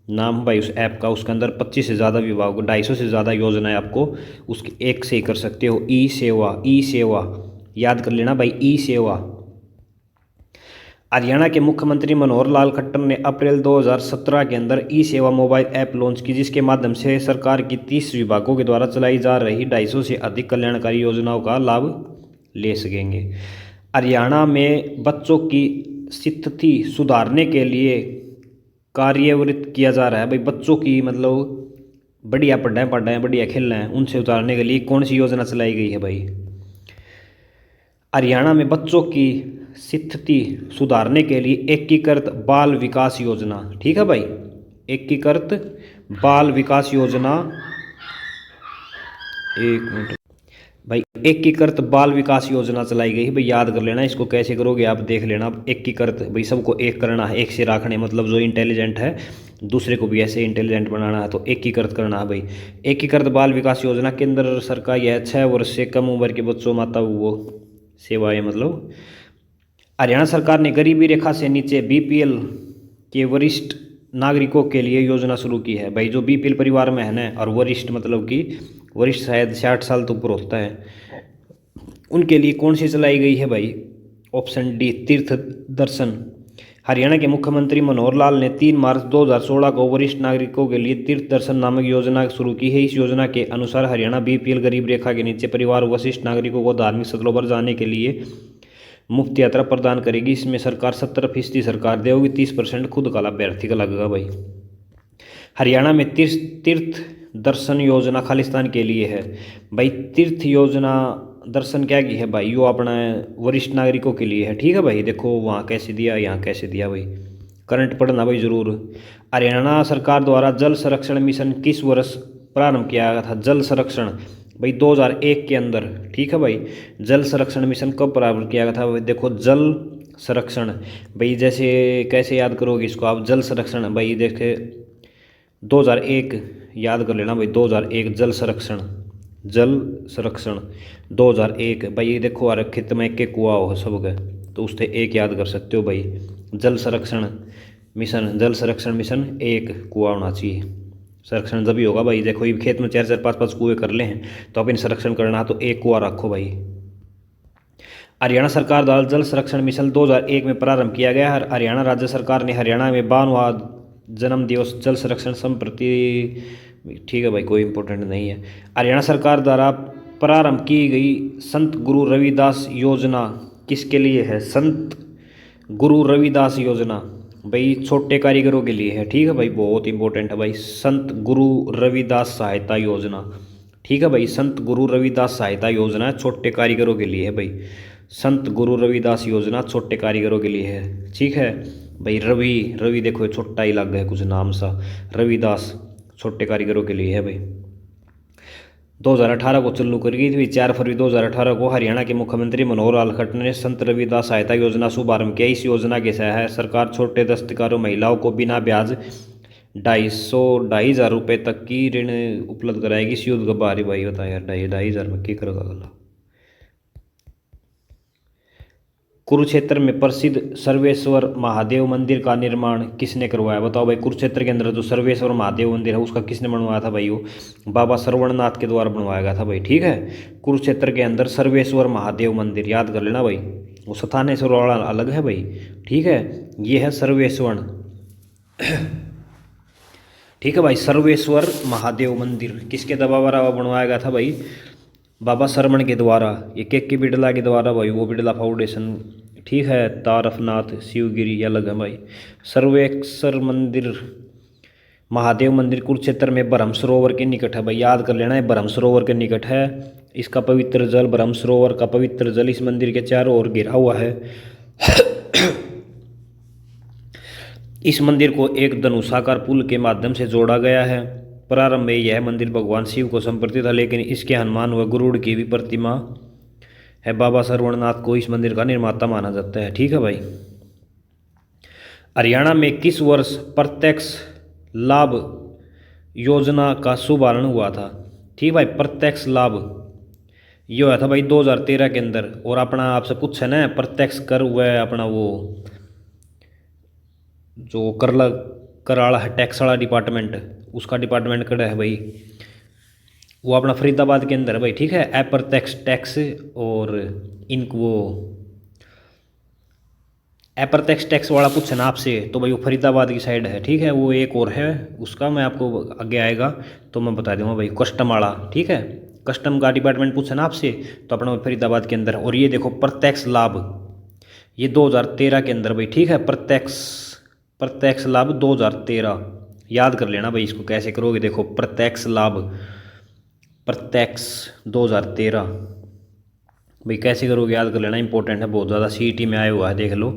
नाम है भाई उस ऐप का। उसके अंदर 25 से ज़्यादा विभाग, 250 से ज़्यादा योजनाएं आपको उसके एक से ही कर सकते हो। ई सेवा, ई सेवा याद कर लेना भाई, ई सेवा। हरियाणा के मुख्यमंत्री मनोहर लाल खट्टर ने अप्रैल 2017 के अंदर ई सेवा मोबाइल ऐप लॉन्च की, जिसके माध्यम से सरकार की 30 विभागों के द्वारा चलाई जा रही 250 से अधिक कल्याणकारी योजनाओं का लाभ ले सकेंगे। हरियाणा में बच्चों की स्थिति सुधारने के लिए कार्यवृत्त किया जा रहा है भाई। बच्चों की मतलब बढ़िया पढ़ाएं बढ़िया खेल रहे हैं, उनसे उतारने के लिए कौन सी योजना चलाई गई है भाई? हरियाणा में बच्चों की स्थिति सुधारने के लिए एकीकृत बाल विकास योजना। ठीक है भाई, एकीकृत बाल विकास योजना, एक मिनट भाई, एकीकृत बाल विकास योजना चलाई गई है भाई, याद कर लेना। इसको कैसे करोगे आप देख लेना। एकीकृत भाई, सबको एक करना है, एक से रखने, मतलब जो इंटेलिजेंट है दूसरे को भी ऐसे इंटेलिजेंट बनाना है, तो एकीकृत करना है भाई। एकीकृत बाल विकास योजना केंद्र सरकार यह 6 वर्ष से कम उम्र के बच्चों, माता वो सेवाएं, मतलब हरियाणा सरकार ने गरीबी रेखा से नीचे बीपीएल के वरिष्ठ नागरिकों के लिए योजना शुरू की है भाई। जो बीपीएल परिवार में है ना, और वरिष्ठ मतलब कि वरिष्ठ शायद 60 साल तो ऊपर होता है, उनके लिए कौन सी चलाई गई है भाई? ऑप्शन डी, तीर्थ दर्शन। हरियाणा के मुख्यमंत्री मनोहर लाल ने 3 मार्च 2016 को वरिष्ठ नागरिकों के लिए तीर्थ दर्शन नामक योजना शुरू की है। इस योजना के अनुसार हरियाणा बीपीएल गरीब रेखा के नीचे परिवार वरिष्ठ नागरिकों को धार्मिक स्थलों पर जाने के लिए मुफ्त यात्रा प्रदान करेगी। इसमें सरकार 70% सरकार देगी, 30% खुद का लाभार्थी का लगेगा भाई। हरियाणा में तीर्थ दर्शन योजना खालिस्तान के लिए है भाई। तीर्थ योजना दर्शन क्या की है भाई? यो अपना वरिष्ठ नागरिकों के लिए है। ठीक है भाई, देखो वहाँ कैसे दिया, यहाँ कैसे दिया भाई, करंट पढ़ना भाई ज़रूर। हरियाणा सरकार द्वारा जल संरक्षण मिशन किस वर्ष प्रारंभ किया गया था? जल संरक्षण भाई 2001 के अंदर। ठीक है भाई, जल संरक्षण मिशन कब प्रारंभ किया गया था भाई? देखो जल संरक्षण भाई, जैसे कैसे याद करोगे इसको आप? जल संरक्षण भाई देखे 2001 याद कर लेना भाई, 2001 जल संरक्षण, जल संरक्षण 2001 भाई। ये देखो हर खेत में एक कुआं हो सब गए, तो उससे एक याद कर सकते हो भाई। जल संरक्षण मिशन, जल संरक्षण मिशन 1 कुआं होना चाहिए। संरक्षण जब भी होगा भाई, देखो ये खेत में 4-4 5-5 कुएँ कर ले हैं, तो अपन संरक्षण करना है तो 1 कुआं रखो भाई। हरियाणा सरकार द्वारा जल संरक्षण मिशन 2001 में प्रारंभ किया गया है। हरियाणा राज्य सरकार ने हरियाणा में 52वां जन्म दिवस जल संरक्षण संप्रति ठीक है भाई, कोई इंपॉर्टेंट नहीं है। हरियाणा सरकार द्वारा प्रारंभ की गई संत गुरु रविदास योजना किसके लिए है? संत गुरु रविदास योजना भाई छोटे कारीगरों के लिए है। ठीक है भाई, बहुत इंपॉर्टेंट है भाई, संत गुरु रविदास सहायता योजना। ठीक है भाई, संत गुरु रविदास सहायता योजना छोटे कारीगरों के लिए है भाई। संत गुरु रविदास योजना छोटे कारीगरों के लिए है। ठीक है भाई, रवि रवि देखो ये छोटा ही लग है कुछ नाम सा, रविदास छोटे कारीगरों के लिए है भाई। 2018 को चालू कर गई थी। 4 फरवरी 2018 को हरियाणा के मुख्यमंत्री मनोहर लाल खट्टर ने संत रविदास सहायता योजना शुभारंभ किया। इस योजना के तहत सरकार छोटे दस्तकारों महिलाओं को बिना ब्याज 2,500 रुपये तक की ऋण उपलब्ध कराएगी। इस युद्ध का बारी भाई बता यार, 2,500 में क्या करेगा अगला। कुरुक्षेत्र में प्रसिद्ध सर्वेश्वर महादेव मंदिर का निर्माण किसने करवाया? बताओ भाई, कुरुक्षेत्र के अंदर जो सर्वेश्वर महादेव मंदिर है उसका किसने बनवाया था भाई? वो बाबा श्रवणनाथ के द्वारा बनवाया गया था भाई। ठीक है, कुरुक्षेत्र के अंदर सर्वेश्वर महादेव मंदिर याद कर लेना भाई, वो स्थानेश्वर वाला अलग है भाई। ठीक है, ये है सर्वेश्वर। ठीक है भाई, सर्वेश्वर महादेव मंदिर किसके द्वारा बनवाया गया था भाई? बाबा श्रवण के द्वारा, ये के बिड़ला के द्वारा भाई, वो बिड़ला फाउंडेशन। ठीक है, तारफनाथ शिवगिरी अलग है भाई। सर्वेश्वर मंदिर महादेव मंदिर कुरुक्षेत्र में ब्रह्म सरोवर के निकट है भाई, याद कर लेना है, ब्रह्म सरोवर के निकट है। इसका पवित्र जल, ब्रह्म सरोवर का पवित्र जल इस मंदिर के चारों ओर घिरा हुआ है। इस मंदिर को एक धनुषाकार पुल के माध्यम से जोड़ा गया है। प्रारंभ में यह मंदिर भगवान शिव को समर्पित था, लेकिन इसके हनुमान व गरुड़ की भी प्रतिमा है। बाबा श्रवणनाथ को इस मंदिर का निर्माता माना जाता है। ठीक है भाई, हरियाणा में किस वर्ष प्रत्यक्ष लाभ योजना का शुभारंभ हुआ था? ठीक भाई, प्रत्यक्ष लाभ ये हुआ था भाई 2013 के अंदर। और अपना आपसे पूछे ना, प्रत्यक्ष कर हुआ है अपना वो जो कराला है टैक्स वाला डिपार्टमेंट, उसका डिपार्टमेंट कड़ा है भाई, वो अपना फरीदाबाद के अंदर है भाई। ठीक है, अप्रत्यक्ष टैक्स और इनको वो अप्रत्यक्ष टैक्स वाला पूछना आपसे तो भाई वो फरीदाबाद की साइड है। ठीक है, वो एक और है उसका, मैं आपको आगे आएगा तो मैं बता दूंगा भाई, कस्टम वाला। ठीक है, कस्टम का डिपार्टमेंट पूछना आपसे तो अपना फरीदाबाद के अंदर। और ये देखो प्रत्यक्ष लाभ, ये 2013 के अंदर भाई। ठीक है, प्रत्यक्ष लाभ 2013 याद कर लेना भाई, इसको कैसे करोगे देखो, प्रत्यक्ष लाभ प्रत्यक्ष 2013 भाई कैसे करोगे याद कर लेना, इंपॉर्टेंट है बहुत ज़्यादा, सीईटी में आया हुआ है देख लो।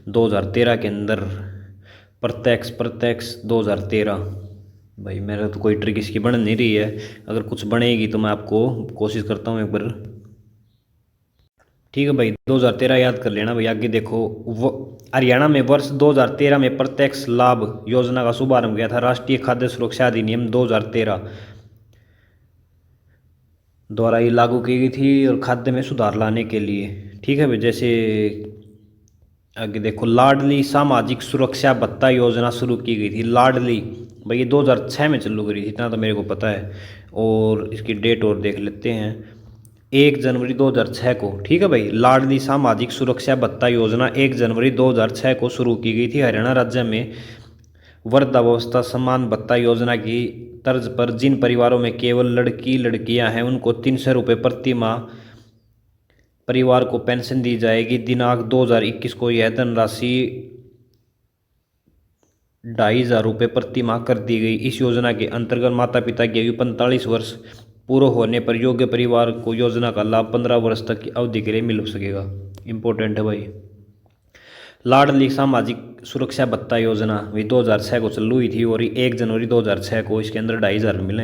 2013 के अंदर प्रत्यक्ष 2013 भाई, मेरा तो कोई ट्रिक इसकी बन नहीं रही है, अगर कुछ बनेगी तो मैं आपको कोशिश करता हूँ एक बार। ठीक है भाई, 2013 याद कर लेना भाई। आगे देखो, हरियाणा में वर्ष 2013 में प्रत्यक्ष लाभ योजना का शुभारंभ किया था। राष्ट्रीय खाद्य सुरक्षा अधिनियम 2013 द्वारा ये लागू की गई थी और खाद्य में सुधार लाने के लिए। ठीक है भाई, जैसे आगे देखो, लाडली सामाजिक सुरक्षा भत्ता योजना शुरू की गई थी। लाडली भाई ये 2006 में चालू करी थी, इतना तो मेरे को पता है। और इसकी डेट और देख लेते हैं, 1 जनवरी 2006 को। ठीक है भाई, लाडली सामाजिक सुरक्षा भत्ता योजना 1 जनवरी 2006 को शुरू की गई थी। हरियाणा राज्य में वृद्धावस्था सम्मान भत्ता योजना की तर्ज पर जिन परिवारों में केवल लड़कियां हैं उनको 300 रुपये प्रति माह परिवार को पेंशन दी जाएगी। दिनांक 2021 को यह धनराशि 2,500 रुपये प्रति माह कर दी गई। इस योजना के अंतर्गत माता पिता की आयु 45 वर्ष पूरा होने पर योग्य परिवार को योजना का लाभ 15 वर्ष तक की अवधि के लिए मिल सकेगा। इंपॉर्टेंट है भाई, लाडली सामाजिक सुरक्षा भत्ता योजना भी 2006 को चालू हुई थी और 1 जनवरी 2006 को इसके अंदर 2,500 मिले।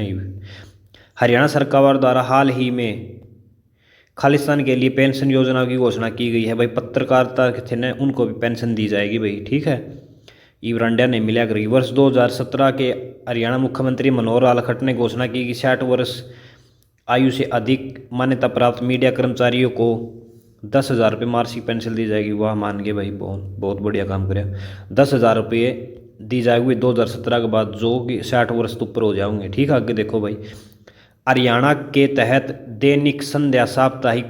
हरियाणा सरकार द्वारा हाल ही में खालिस्तान के लिए पेंशन योजना की घोषणा की गई है भाई। पत्रकारिता के थे ना, उनको भी पेंशन दी जाएगी भाई। ठीक है, ईवरांडिया ने मिला करेगी। वर्ष 2017 के हरियाणा मुख्यमंत्री मनोहर लाल खट्टर ने घोषणा की कि 60 वर्ष आयु से अधिक मान्यता प्राप्त मीडिया कर्मचारियों को 10,000 रुपये मासिक पेंशन दी जाएगी। वाह, मान गए भाई, बहुत बढ़िया काम करे। 10,000 रुपये दी जाएगी 2017 के बाद, जो कि 60 वर्ष ऊपर हो जाओगे। ठीक है, आगे देखो भाई, हरियाणा के तहत दैनिक संध्या साप्ताहिक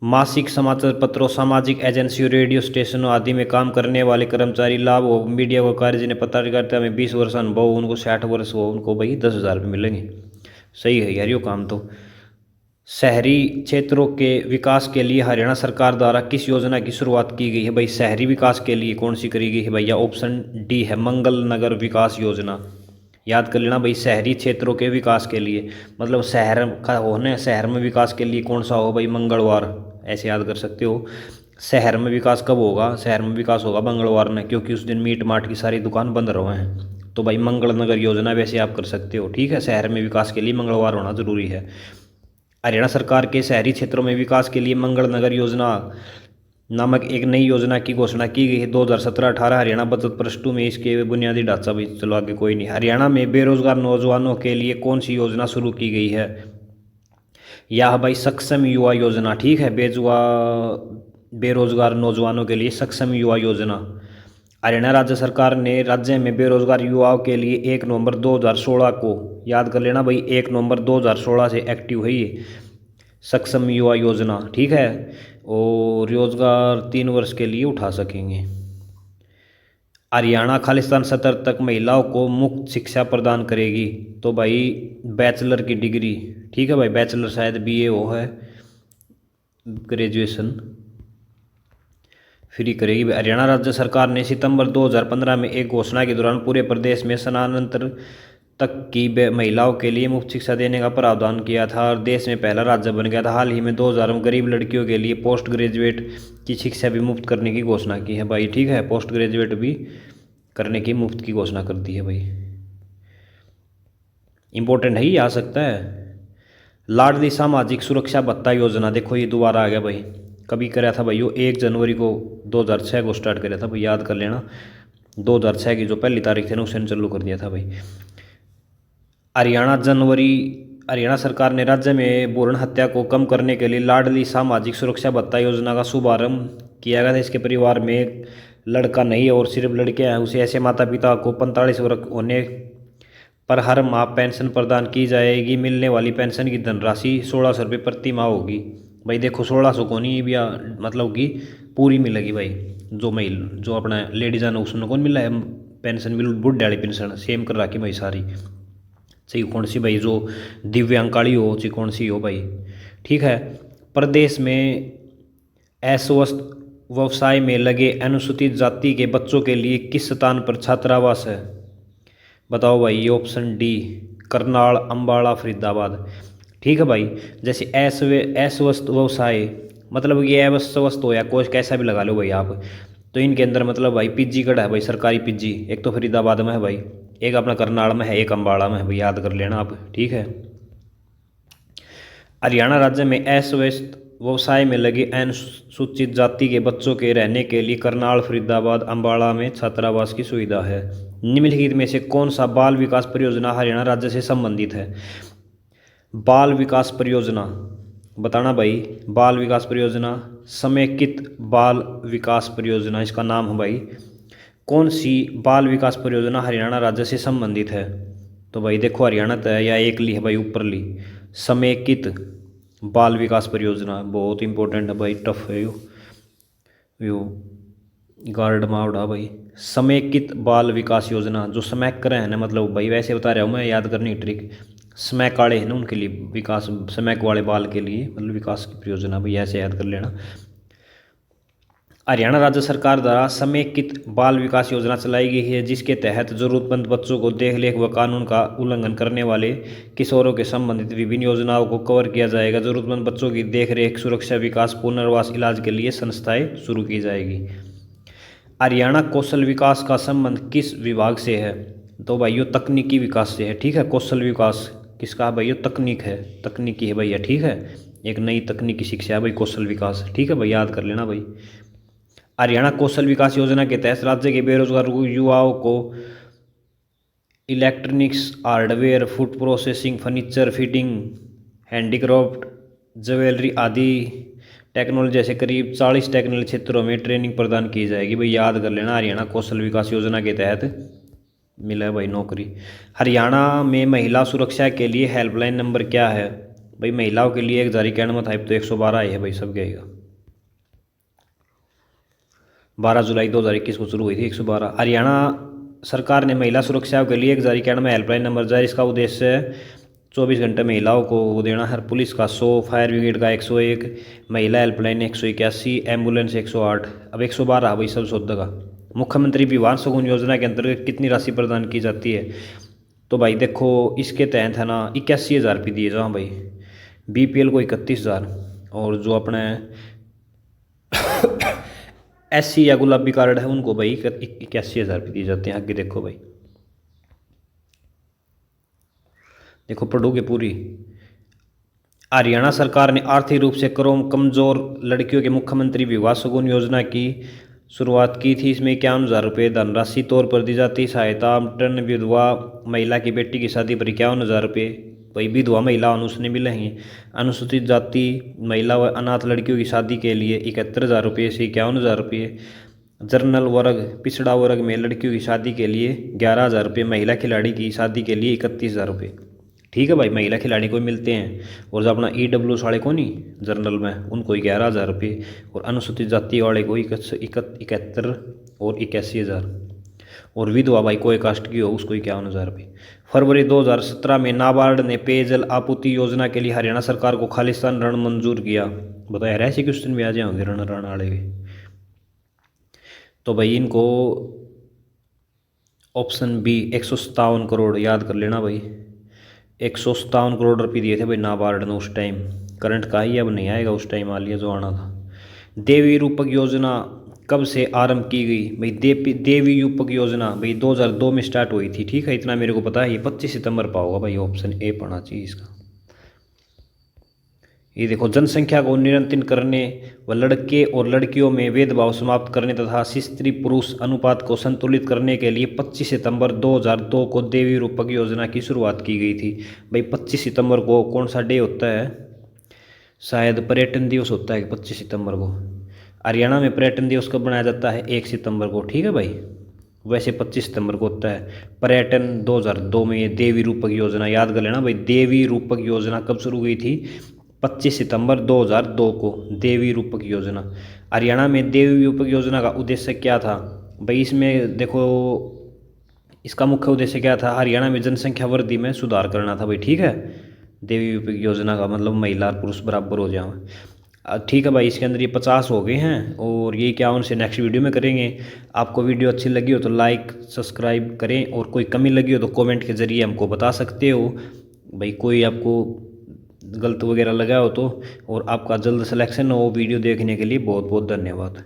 मासिक समाचार पत्रों, सामाजिक एजेंसियों, रेडियो स्टेशनों आदि में काम करने वाले कर्मचारी लाभ हो। मीडिया को कार्य जिन्हें पत्रकारिता में 20 वर्ष अनुभव हो, उनको 60 वर्ष हो, उनको भाई 10,000 रुपये मिलेंगे। सही है यार यो काम तो। शहरी क्षेत्रों के विकास के लिए हरियाणा सरकार द्वारा किस योजना की शुरुआत की गई है? भाई शहरी विकास के लिए कौन सी करी गई है भैया? ऑप्शन डी है मंगल नगर विकास योजना। याद कर लेना भाई, शहरी क्षेत्रों के विकास के लिए, मतलब शहर का होने, शहर में विकास के लिए कौन सा हो भाई? मंगलवार, ऐसे याद कर सकते हो। शहर में विकास कब होगा? शहर में विकास होगा मंगलवार में, क्योंकि उस दिन मीट मार्ट की सारी दुकान बंद रहे हैं। तो भाई मंगल नगर योजना वैसे आप कर सकते हो, ठीक है। शहर में विकास के लिए मंगलवार होना जरूरी है। हरियाणा सरकार के शहरी क्षेत्रों में विकास के लिए मंगल नगर योजना नामक एक नई योजना की घोषणा की गई है 2017-18 हरियाणा बजट प्लस 2 में इसके बुनियादी ढांचा भी। चलो आगे कोई नहीं। हरियाणा में बेरोजगार नौजवानों के लिए कौन सी योजना शुरू की गई है? यह भाई सक्षम युवा योजना, ठीक है। बेरोजगार नौजवानों के लिए सक्षम युवा योजना। हरियाणा राज्य सरकार ने राज्य में बेरोजगार युवाओं के लिए 1 नवंबर 2016 को, याद कर लेना भाई, 1 नवंबर 2016 से एक्टिव है ये सक्षम युवा योजना, ठीक है। और रोजगार 3 वर्ष के लिए उठा सकेंगे। हरियाणा खालिस्तान स्तर तक महिलाओं को मुफ्त शिक्षा प्रदान करेगी। तो भाई बैचलर की डिग्री, ठीक है भाई, बैचलर शायद बीए वो है, ग्रेजुएशन फ्री करेगी। हरियाणा राज्य सरकार ने सितंबर 2015 में एक घोषणा के दौरान पूरे प्रदेश में स्नातक तक की महिलाओं के लिए मुफ्त शिक्षा देने का प्रावधान किया था और देश में पहला राज्य बन गया था। हाल ही में 2000 में गरीब लड़कियों के लिए पोस्ट ग्रेजुएट की शिक्षा भी मुफ्त करने की घोषणा की है भाई, ठीक है। पोस्ट ग्रेजुएट भी करने की मुफ्त की घोषणा कर दी है भाई। इंपॉर्टेंट है, ये आ सकता है। लाडली सामाजिक सुरक्षा भत्ता योजना, देखो ये दोबारा आ गया भाई। कभी कराया था भाई, वो 1 जनवरी को 2006 को स्टार्ट कराया था भाई, याद कर लेना। 2006 की जो पहली तारीख थी ना, उसने चालू कर दिया था भाई। हरियाणा सरकार ने राज्य में भ्रूण हत्या को कम करने के लिए लाडली सामाजिक सुरक्षा भत्ता योजना का शुभारंभ किया गया था। इसके परिवार में एक लड़का नहीं और सिर्फ लड़कियां हैं, उसे ऐसे माता पिता को 45 वर्ष होने पर हर माह पेंशन प्रदान की जाएगी। मिलने वाली पेंशन की धनराशि 1600 रुपये प्रति माह होगी। भाई देखो 1600 को नहीं भी मतलब कि पूरी मिलेगी भाई। जो अपना लेडीज़ ने उसने कौन मिला है पेंशन, बिल्कुल बुढ़े वाली पेंशन सेम कर रखी भाई सारी। चाहे कौन सी भाई, जो दिव्यांकाली हो चाहे कौन सी हो भाई, ठीक है। प्रदेश में अस्वस्थ व्यवसाय में लगे अनुसूचित जाति के बच्चों के लिए किस स्थान पर छात्रावास है? बताओ भाई, ये ऑप्शन डी करनाल, अम्बाड़ा, फरीदाबाद, ठीक है भाई। जैसे अस्वस्थ व्यवसाय मतलब ये अवस्थ हो या कोई कैसा भी लगा लो भाई आप, तो इनके अंदर मतलब भाई पीजी कड़ा है भाई, सरकारी पीजी। एक तो फरीदाबाद में है भाई, एक अपना करनाल में है, एक अम्बाड़ा में है भाई, याद कर लेना आप, ठीक है। हरियाणा राज्य में अस्वस्थ व्यवसाय में लगे अनुसूचित जाति के बच्चों के रहने के लिए करनाल, फरीदाबाद, अम्बाड़ा में छात्रावास की सुविधा है। निम्नलिखित में से कौन सा बाल विकास परियोजना हरियाणा राज्य से संबंधित है? बाल विकास परियोजना बताना भाई। बाल विकास परियोजना, समेकित बाल विकास परियोजना इसका नाम है भाई। कौन सी बाल विकास परियोजना हरियाणा राज्य से संबंधित है? तो भाई देखो हरियाणा तो है या एक ली है भाई ऊपर ली, समेकित बाल विकास परियोजना बहुत इंपॉर्टेंट है भाई, टफ है यो गार्ड मावड़ा भाई। समेकित बाल विकास योजना, जो स्मैक करे हैं ना, मतलब भाई वैसे बता रहा हूँ मैं, याद करनी ट्रिक। स्मैक वाले हैं ना उनके लिए विकास, स्मैक वाले बाल के लिए मतलब विकास की परियोजना भाई, ऐसे याद कर लेना। हरियाणा राज्य सरकार द्वारा समेकित बाल विकास योजना चलाई गई है, जिसके तहत जरूरतमंद बच्चों को देखरेख व कानून का उल्लंघन करने वाले किशोरों के संबंधित विभिन्न योजनाओं को कवर किया जाएगा। जरूरतमंद बच्चों की देखरेख, सुरक्षा, विकास, पुनर्वास, इलाज के लिए संस्थाएं शुरू की जाएगी। हरियाणा कौशल विकास का संबंध किस विभाग से है? तो भाई ये तकनीकी विकास से है, ठीक है। कौशल विकास किसका है भाई? ये तकनीक है, तकनीकी है भैया, ठीक है। एक नई तकनीकी शिक्षा है भाई कौशल विकास, ठीक है भाई, याद कर लेना भाई। हरियाणा कौशल विकास योजना के तहत राज्य के बेरोजगार युवाओं को electronics, hardware, food processing, furniture fitting, handicraft, jewellery आदि टेक्नोलॉजी जैसे करीब 40 टेक्निकल क्षेत्रों में ट्रेनिंग प्रदान की जाएगी भाई, याद कर लेना। हरियाणा कौशल विकास योजना के तहत मिला है भाई नौकरी। हरियाणा में महिला सुरक्षा के लिए हेल्पलाइन नंबर क्या है? भाई महिलाओं के लिए एक जारी कहना मत हाइप तो 112 आई है भाई, सब गएगा। 12 जुलाई 2021 को शुरू हुई थी 112। हरियाणा सरकार ने महिला सुरक्षा के लिए एक जारी कहना में हेल्पलाइन नंबर जारी। इसका उद्देश्य है 24 घंटे महिलाओं को वो देना है। पुलिस का 100, फायर ब्रिगेड का 101, महिला हेल्पलाइन 181, एम्बुलेंस 108, अब 112 भाई सब सौदा का। मुख्यमंत्री विवाह शगुन योजना के अंतर्गत कितनी राशि प्रदान की जाती है? तो भाई देखो इसके तहत है ना 81,000 रुपये दिए जाओ भाई, BPL को 31,000, और जो अपने SC या गुलाबी कार्ड है उनको भाई 81,000 रुपये दिए जाते हैं। आगे देखो भाई, देखो पढ़ोगे पूरी। हरियाणा सरकार ने आर्थिक रूप से कमजोर लड़कियों के मुख्यमंत्री विवाह शगुन योजना की शुरुआत की थी। इसमें 51,000 रुपये धनराशि तौर पर दी जाती। सहायता आवंटन विधवा महिला की बेटी की शादी पर 51,000 रुपये भाई विधवा महिला उसने मिले हैं। अनुसूचित जाति महिला व अनाथ लड़कियों की शादी के लिए 71,000 रुपये से 51,000 रुपये। जनरल वर्ग पिछड़ा वर्ग में लड़कियों की शादी के लिए 11,000 रुपये। महिला खिलाड़ी की शादी के लिए 31,000 रुपये। ठीक है भाई, महिला खिलाड़ी को मिलते हैं। और जो अपना EWS वाले को नहीं जनरल में उनको 11,000 रुपये, और अनुसूचित जाति वाले को 71 और 81,000, और विधवा भाई कोई कास्ट की हो उसको 51,000 रुपये। फरवरी 2017 में नाबार्ड ने पेयजल आपूर्ति योजना के लिए हरियाणा सरकार को खालिस्तान ऋण मंजूर किया। बताया ऐसे क्वेश्चन भी आ जाएंगे ऋण वाले के। तो भाई इनको ऑप्शन बी 157 करोड़ याद कर लेना भाई, 157 करोड़ रुपये दिए थे भाई नाबार्ड ने उस टाइम। करंट का ही अब नहीं आएगा, उस टाइम आ लिया जो आना था। देवी रूपक योजना कब से आरंभ की गई? भाई देवी रूपक योजना भाई 2002 में स्टार्ट हुई थी। ठीक है, इतना मेरे को पता है। ये 25 सितंबर पर होगा भाई, ऑप्शन ए पढ़ना चाहिए इसका। ये देखो, जनसंख्या को नियंत्रित करने व लड़के और लड़कियों में भेदभाव समाप्त करने तथा स्त्री पुरुष अनुपात को संतुलित करने के लिए 25 सितंबर 2002 को देवी रूपक योजना की शुरुआत की गई थी। भाई 25 सितंबर को कौन सा डे होता है? शायद पर्यटन दिवस होता है 25 सितंबर को। हरियाणा में पर्यटन दिवस कब मनाया जाता है? 1 सितंबर को। ठीक है भाई, वैसे 25 सितंबर को होता है। पर्यटन 2002 में ये देवी रूपक योजना याद कर लेना भाई। देवी रूपक योजना कब शुरू हुई थी? 25 सितंबर 2002 को देवी रूपक योजना। हरियाणा में देवी रूपक योजना का उद्देश्य क्या था? भाई इसमें देखो, इसका मुख्य उद्देश्य क्या था? हरियाणा में जनसंख्या वृद्धि में सुधार करना था भाई। ठीक है, देवी रूपक योजना का मतलब महिला और पुरुष बराबर हो जाए। ठीक है भाई, इसके अंदर ये 50 हो गए हैं, और ये क्या उनसे नेक्स्ट वीडियो में करेंगे। आपको वीडियो अच्छी लगी हो तो लाइक सब्सक्राइब करें, और कोई कमी लगी हो तो कमेंट के ज़रिए हमको बता सकते हो भाई। कोई आपको गलत वगैरह लगा हो तो, और आपका जल्द सिलेक्शन हो। वीडियो देखने के लिए बहुत बहुत धन्यवाद।